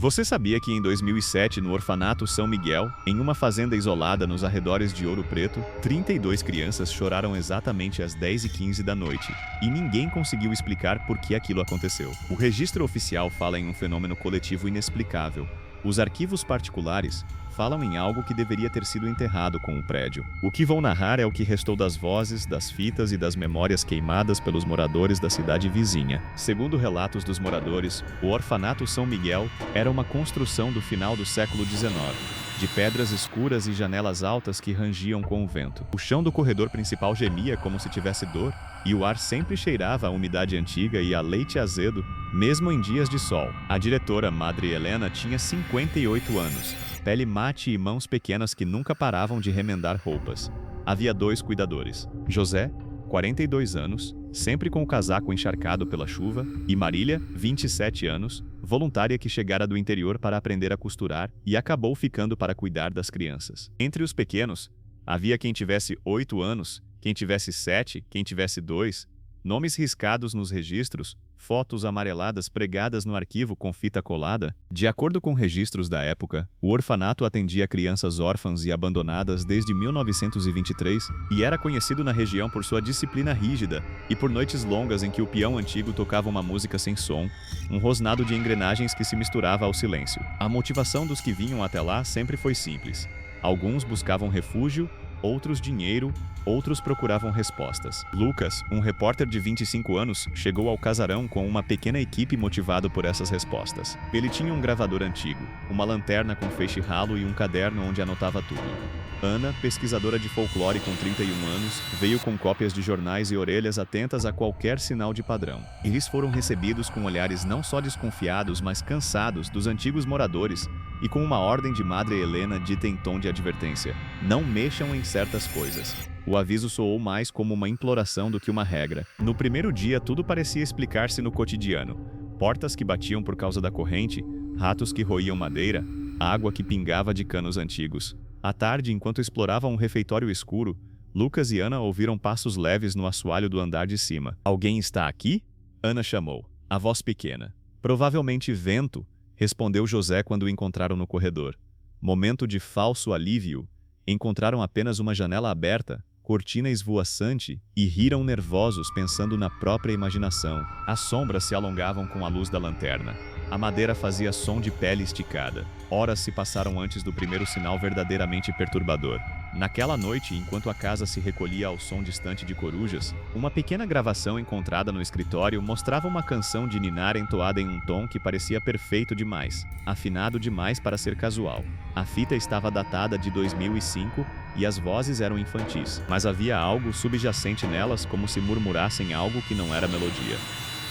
Você sabia que em 2007, no orfanato São Miguel, em uma fazenda isolada nos arredores de Ouro Preto, 32 crianças choraram exatamente às 10h15 da noite, e ninguém conseguiu explicar por que aquilo aconteceu. O registro oficial fala em um fenômeno coletivo inexplicável. Os arquivos particulares falam em algo que deveria ter sido enterrado com o prédio. O que vou narrar é o que restou das vozes, das fitas e das memórias queimadas pelos moradores da cidade vizinha. Segundo relatos dos moradores, o orfanato São Miguel era uma construção do final do século XIX, de pedras escuras e janelas altas que rangiam com o vento. O chão do corredor principal gemia como se tivesse dor, e o ar sempre cheirava a umidade antiga e a leite azedo, mesmo em dias de sol. A diretora, Madre Helena, tinha 58 anos, pele mate e mãos pequenas que nunca paravam de remendar roupas. Havia 2 cuidadores: José, 42 anos, sempre com o casaco encharcado pela chuva, e Marília, 27 anos, voluntária que chegara do interior para aprender a costurar e acabou ficando para cuidar das crianças. Entre os pequenos, havia quem tivesse 8 anos, quem tivesse 7, quem tivesse 2, nomes riscados nos registros, fotos amareladas pregadas no arquivo com fita colada. De acordo com registros da época, o orfanato atendia crianças órfãs e abandonadas desde 1923 e era conhecido na região por sua disciplina rígida e por noites longas em que o peão antigo tocava uma música sem som, um rosnado de engrenagens que se misturava ao silêncio. A motivação dos que vinham até lá sempre foi simples. Alguns buscavam refúgio, outros dinheiro, outros procuravam respostas. Lucas, um repórter de 25 anos, chegou ao casarão com uma pequena equipe motivado por essas respostas. Ele tinha um gravador antigo, uma lanterna com feixe ralo e um caderno onde anotava tudo. Ana, pesquisadora de folclore com 31 anos, veio com cópias de jornais e orelhas atentas a qualquer sinal de padrão. Eles foram recebidos com olhares não só desconfiados, mas cansados dos antigos moradores e com uma ordem de Madre Helena dita em tom de advertência: não mexam em certas coisas. O aviso soou mais como uma imploração do que uma regra. No primeiro dia, tudo parecia explicar-se no cotidiano. Portas que batiam por causa da corrente, ratos que roíam madeira, água que pingava de canos antigos. À tarde, enquanto exploravam um refeitório escuro, Lucas e Ana ouviram passos leves no assoalho do andar de cima. Alguém está aqui? Ana chamou, a voz pequena. Provavelmente vento, respondeu José quando o encontraram no corredor. Momento de falso alívio. Encontraram apenas uma janela aberta, cortina esvoaçante, e riram nervosos pensando na própria imaginação. As sombras se alongavam com a luz da lanterna. A madeira fazia som de pele esticada. Horas se passaram antes do primeiro sinal verdadeiramente perturbador. Naquela noite, enquanto a casa se recolhia ao som distante de corujas, uma pequena gravação encontrada no escritório mostrava uma canção de ninar entoada em um tom que parecia perfeito demais, afinado demais para ser casual. A fita estava datada de 2005 e as vozes eram infantis, mas havia algo subjacente nelas, como se murmurassem algo que não era melodia.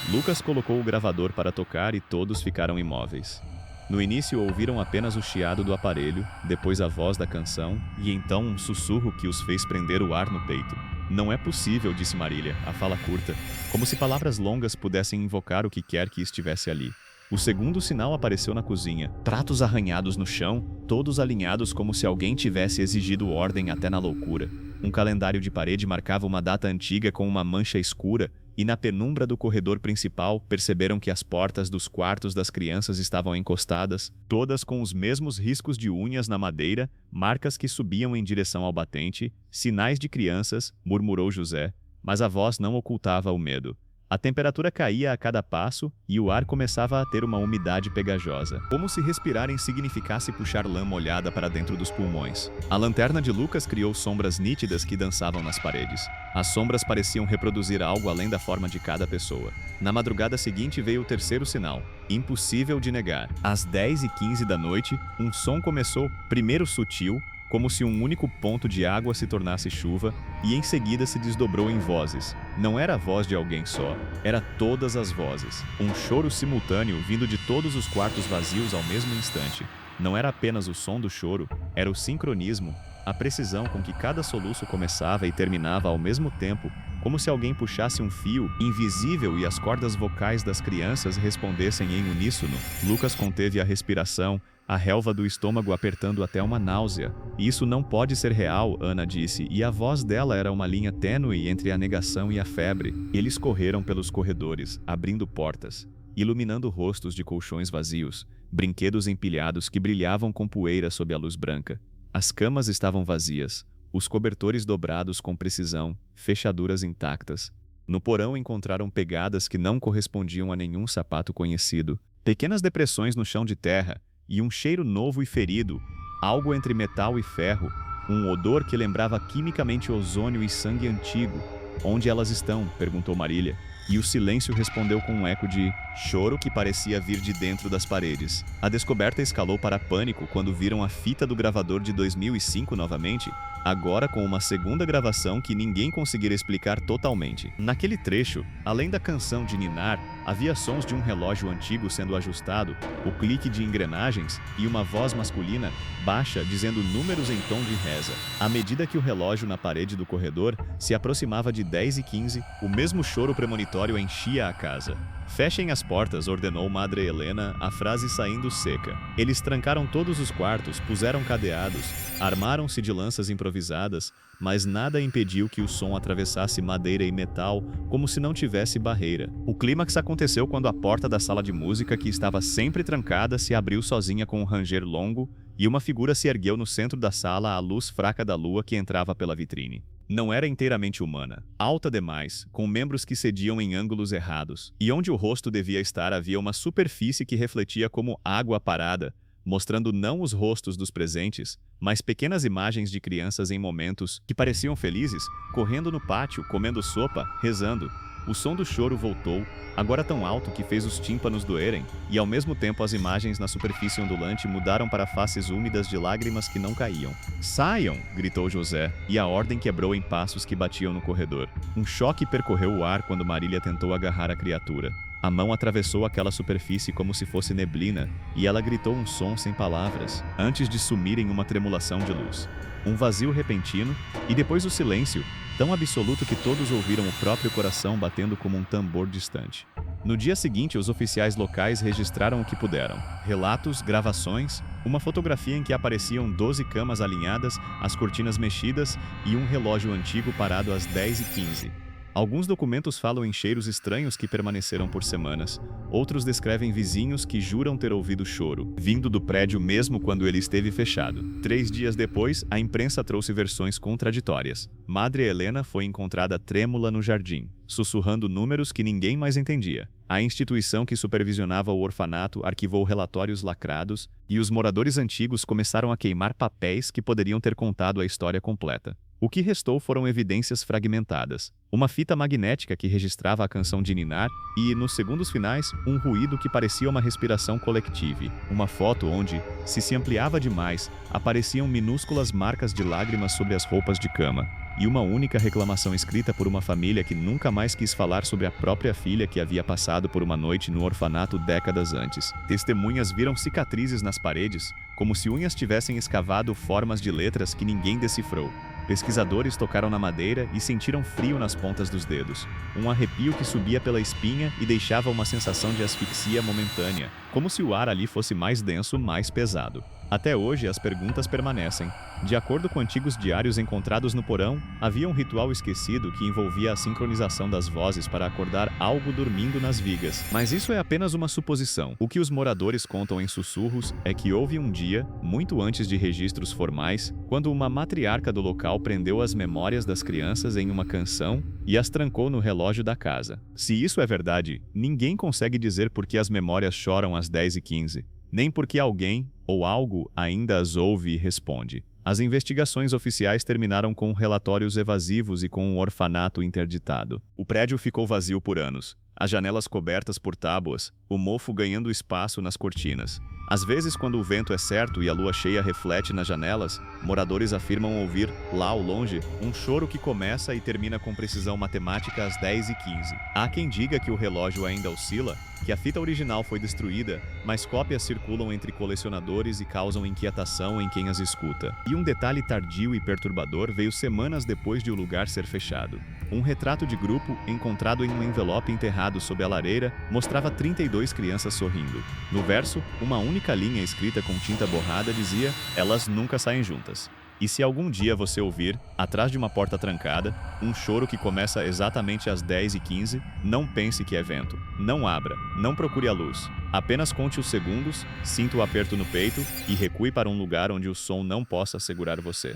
Lucas colocou o gravador para tocar e todos ficaram imóveis. No início ouviram apenas o chiado do aparelho, depois a voz da canção, e então um sussurro que os fez prender o ar no peito. Não é possível, disse Marília, a fala curta, como se palavras longas pudessem invocar o que quer que estivesse ali. O segundo sinal apareceu na cozinha, pratos arranhados no chão, todos alinhados como se alguém tivesse exigido ordem até na loucura. Um calendário de parede marcava uma data antiga com uma mancha escura, e na penumbra do corredor principal perceberam que as portas dos quartos das crianças estavam encostadas, todas com os mesmos riscos de unhas na madeira, marcas que subiam em direção ao batente, sinais de crianças, murmurou José, mas a voz não ocultava o medo. A temperatura caía a cada passo e o ar começava a ter uma umidade pegajosa, como se respirarem significasse puxar lã molhada para dentro dos pulmões. A lanterna de Lucas criou sombras nítidas que dançavam nas paredes. As sombras pareciam reproduzir algo além da forma de cada pessoa. Na madrugada seguinte veio o terceiro sinal, impossível de negar. Às 10h15 da noite, um som começou, primeiro sutil, como se um único ponto de água se tornasse chuva, e em seguida se desdobrou em vozes. Não era a voz de alguém só, era todas as vozes. Um choro simultâneo vindo de todos os quartos vazios ao mesmo instante. Não era apenas o som do choro, era o sincronismo, a precisão com que cada soluço começava e terminava ao mesmo tempo, como se alguém puxasse um fio invisível e as cordas vocais das crianças respondessem em uníssono. Lucas conteve a respiração, a relva do estômago apertando até uma náusea. Isso não pode ser real, Ana disse, e a voz dela era uma linha tênue entre a negação e a febre. Eles correram pelos corredores, abrindo portas. iluminando rostos de colchões vazios, brinquedos empilhados que brilhavam com poeira sob a luz branca. As camas estavam vazias, os cobertores dobrados com precisão, fechaduras intactas. No porão encontraram pegadas que não correspondiam a nenhum sapato conhecido, pequenas depressões no chão de terra e um cheiro novo e ferido, algo entre metal e ferro, um odor que lembrava quimicamente ozônio e sangue antigo. "Onde elas estão?", perguntou Marília, e o silêncio respondeu com um eco de choro que parecia vir de dentro das paredes. A descoberta escalou para pânico quando viram a fita do gravador de 2005 novamente, agora com uma segunda gravação que ninguém conseguira explicar totalmente. Naquele trecho, além da canção de ninar, havia sons de um relógio antigo sendo ajustado, o clique de engrenagens e uma voz masculina, baixa, dizendo números em tom de reza. À medida que o relógio na parede do corredor se aproximava de 10h15, o mesmo choro premonitório enchia a casa. "Fechem as portas", ordenou Madre Helena, a frase saindo seca. Eles trancaram todos os quartos, puseram cadeados, armaram-se de lanças improvisadas, mas nada impediu que o som atravessasse madeira e metal, como se não tivesse barreira. O clímax aconteceu quando a porta da sala de música, que estava sempre trancada, se abriu sozinha com um ranger longo, e uma figura se ergueu no centro da sala à luz fraca da lua que entrava pela vitrine. Não era inteiramente humana, alta demais, com membros que cediam em ângulos errados, e onde o rosto devia estar havia uma superfície que refletia como água parada, mostrando não os rostos dos presentes, mas pequenas imagens de crianças em momentos que pareciam felizes, correndo no pátio, comendo sopa, rezando. O som do choro voltou, agora tão alto que fez os tímpanos doerem, e ao mesmo tempo as imagens na superfície ondulante mudaram para faces úmidas de lágrimas que não caíam. "Saiam!", gritou José, e a ordem quebrou em passos que batiam no corredor. Um choque percorreu o ar quando Marília tentou agarrar a criatura. A mão atravessou aquela superfície como se fosse neblina, e ela gritou um som sem palavras, antes de sumir em uma tremulação de luz. Um vazio repentino, e depois o silêncio, tão absoluto que todos ouviram o próprio coração batendo como um tambor distante. No dia seguinte, os oficiais locais registraram o que puderam. Relatos, gravações, uma fotografia em que apareciam 12 camas alinhadas, as cortinas mexidas e um relógio antigo parado às 10h15. Alguns documentos falam em cheiros estranhos que permaneceram por semanas. Outros descrevem vizinhos que juram ter ouvido choro, vindo do prédio mesmo quando ele esteve fechado. 3 dias depois, a imprensa trouxe versões contraditórias. Madre Helena foi encontrada trêmula no jardim, sussurrando números que ninguém mais entendia. A instituição que supervisionava o orfanato arquivou relatórios lacrados, e os moradores antigos começaram a queimar papéis que poderiam ter contado a história completa. O que restou foram evidências fragmentadas. Uma fita magnética que registrava a canção de ninar e, nos segundos finais, um ruído que parecia uma respiração colectiva. Uma foto onde, se ampliava demais, apareciam minúsculas marcas de lágrimas sobre as roupas de cama. E uma única reclamação escrita por uma família que nunca mais quis falar sobre a própria filha que havia passado por uma noite no orfanato décadas antes. Testemunhas viram cicatrizes nas paredes, como se unhas tivessem escavado formas de letras que ninguém decifrou. Pesquisadores tocaram na madeira e sentiram frio nas pontas dos dedos, um arrepio que subia pela espinha e deixava uma sensação de asfixia momentânea, como se o ar ali fosse mais denso, mais pesado. Até hoje, as perguntas permanecem. De acordo com antigos diários encontrados no porão, havia um ritual esquecido que envolvia a sincronização das vozes para acordar algo dormindo nas vigas. Mas isso é apenas uma suposição. O que os moradores contam em sussurros é que houve um dia, muito antes de registros formais, quando uma matriarca do local prendeu as memórias das crianças em uma canção e as trancou no relógio da casa. Se isso é verdade, ninguém consegue dizer por que as memórias choram às 10h15. Nem porque alguém ou algo ainda as ouve e responde. As investigações oficiais terminaram com relatórios evasivos e com um orfanato interditado. O prédio ficou vazio por anos, as janelas cobertas por tábuas, o mofo ganhando espaço nas cortinas. Às vezes, quando o vento é certo e a lua cheia reflete nas janelas, moradores afirmam ouvir, lá ao longe, um choro que começa e termina com precisão matemática às 10h15. Há quem diga que o relógio ainda oscila, que a fita original foi destruída, mas cópias circulam entre colecionadores e causam inquietação em quem as escuta. E um detalhe tardio e perturbador veio semanas depois de o lugar ser fechado. Um retrato de grupo, encontrado em um envelope enterrado sob a lareira, mostrava 32 crianças sorrindo. No verso, uma única linha escrita com tinta borrada dizia: "Elas nunca saem juntas". E se algum dia você ouvir, atrás de uma porta trancada, um choro que começa exatamente às 10h15, não pense que é vento. Não abra, não procure a luz. Apenas conte os segundos, sinta o aperto no peito e recue para um lugar onde o som não possa segurar você.